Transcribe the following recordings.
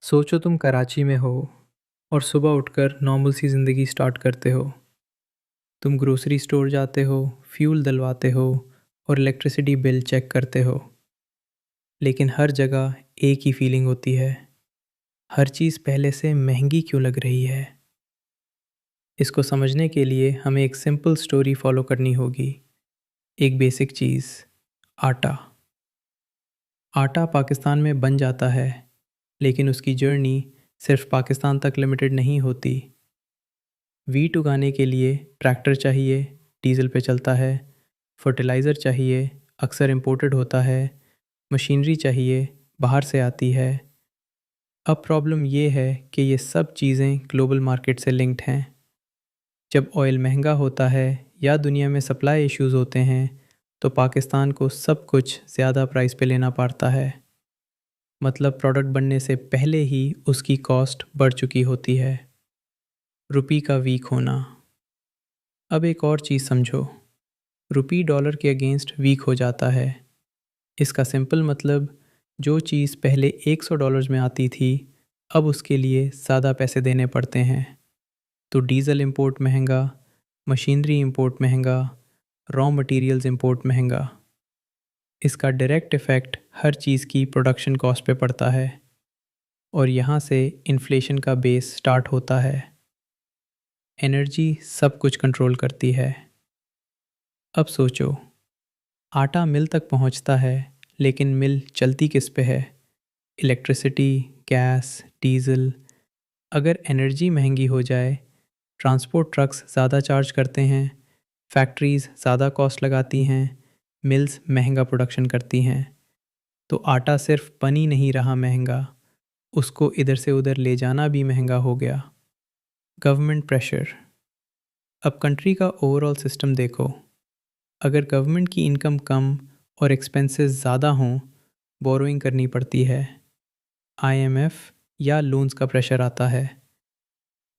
सोचो तुम कराची में हो और सुबह उठकर नॉर्मल सी ज़िंदगी स्टार्ट करते हो। तुम ग्रोसरी स्टोर जाते हो, फ्यूल डलवाते हो और इलेक्ट्रिसिटी बिल चेक करते हो। लेकिन हर जगह एक ही फीलिंग होती है, हर चीज़ पहले से महंगी क्यों लग रही है। इसको समझने के लिए हमें एक सिंपल स्टोरी फॉलो करनी होगी। एक बेसिक चीज़, आटा। आटा पाकिस्तान में बन जाता है, लेकिन उसकी जर्नी सिर्फ पाकिस्तान तक लिमिटेड नहीं होती। वीट उगाने के लिए ट्रैक्टर चाहिए, डीजल पे चलता है। फर्टिलाइज़र चाहिए, अक्सर इंपोर्टेड होता है। मशीनरी चाहिए, बाहर से आती है। अब प्रॉब्लम ये है कि ये सब चीज़ें ग्लोबल मार्केट से लिंक्ड हैं। जब ऑयल महंगा होता है या दुनिया में सप्लाई इश्यूज होते हैं, तो पाकिस्तान को सब कुछ ज़्यादा प्राइस पे लेना पड़ता है। मतलब प्रोडक्ट बनने से पहले ही उसकी कॉस्ट बढ़ चुकी होती है। रुपी का वीक होना। अब एक और चीज़ समझो, रुपी डॉलर के अगेंस्ट वीक हो जाता है। इसका सिंपल मतलब, जो चीज़ पहले $100 में आती थी, अब उसके लिए ज़्यादा पैसे देने पड़ते हैं। तो डीजल इंपोर्ट महंगा, मशीनरी इंपोर्ट महंगा, रॉ मटेरियल्स इंपोर्ट महंगा। इसका डायरेक्ट इफ़ेक्ट हर चीज़ की प्रोडक्शन कॉस्ट पे पड़ता है और यहाँ से इन्फ्लेशन का बेस स्टार्ट होता है। एनर्जी सब कुछ कंट्रोल करती है। अब सोचो, आटा मिल तक पहुंचता है, लेकिन मिल चलती किस पे है? Electricity, gas, diesel. अगर एनर्जी महंगी हो जाए, ट्रांसपोर्ट ट्रक्स ज़्यादा चार्ज करते हैं, फैक्ट्रीज़ ज़्यादा कॉस्ट लगाती हैं, मिल्स महंगा प्रोडक्शन करती हैं, तो आटा सिर्फ बन ही नहीं रहा महंगा, उसको इधर से उधर ले जाना भी महंगा हो गया। Government pressure. अब कंट्री का ओवरऑल सिस्टम देखो। अगर गवर्नमेंट की इनकम कम और एक्सपेंसेस ज़्यादा हों, बोरोइंग करनी पड़ती है। आईएमएफ या लोन्स का प्रेशर आता है।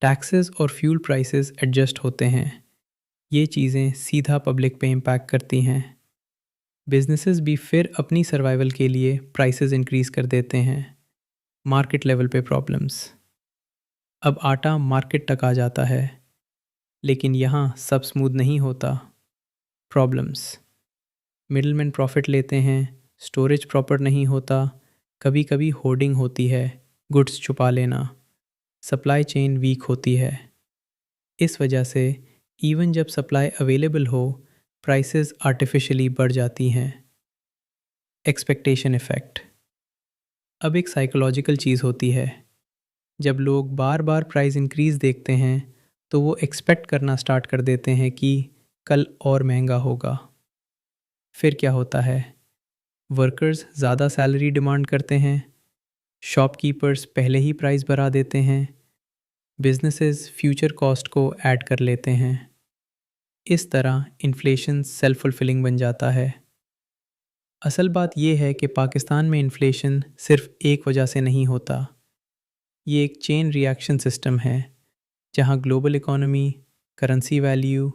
टैक्सेस और फ्यूल प्राइसेस एडजस्ट होते हैं। ये चीज़ें सीधा पब्लिक पे इम्पैक्ट करती हैं। बिजनेसेस भी फिर अपनी सर्वाइवल के लिए प्राइसेस इंक्रीज़ कर देते हैं। मार्केट लेवल पे प्रॉब्लम्स। अब आटा मार्केट तक आ जाता है, लेकिन यहाँ सब स्मूथ नहीं होता। प्रॉब्लम्स, मिडलमैन प्रॉफिट लेते हैं, स्टोरेज प्रॉपर नहीं होता, कभी कभी होर्डिंग होती है, गुड्स छुपा लेना, सप्लाई चेन वीक होती है। इस वजह से इवन जब सप्लाई अवेलेबल हो, प्राइसेस आर्टिफिशियली बढ़ जाती हैं। Expectation effect. अब एक साइकोलॉजिकल चीज़ होती है। जब लोग बार बार प्राइस इंक्रीज़ देखते हैं, तो वो एक्सपेक्ट करना स्टार्ट कर देते हैं कि कल और महंगा होगा। फिर क्या होता है? वर्कर्स ज़्यादा सैलरी डिमांड करते हैं, शॉपकीपर्स पहले ही प्राइस बढ़ा देते हैं, बिजनेसेस फ्यूचर कॉस्ट को ऐड कर लेते हैं। इस तरह इन्फ्लेशन सेल्फ फुलफिलिंग बन जाता है। असल बात यह है कि पाकिस्तान में इन्फ्लेशन सिर्फ एक वजह से नहीं होता। ये एक चेन रिएक्शन सिस्टम है, जहाँ global economy, currency value,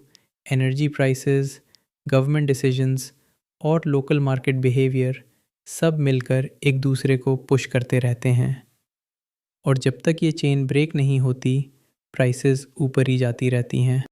energy prices, government decisions और लोकल मार्केट बिहेवियर सब मिलकर एक दूसरे को पुश करते रहते हैं। और जब तक ये चेन ब्रेक नहीं होती, प्राइसेस ऊपर ही जाती रहती हैं।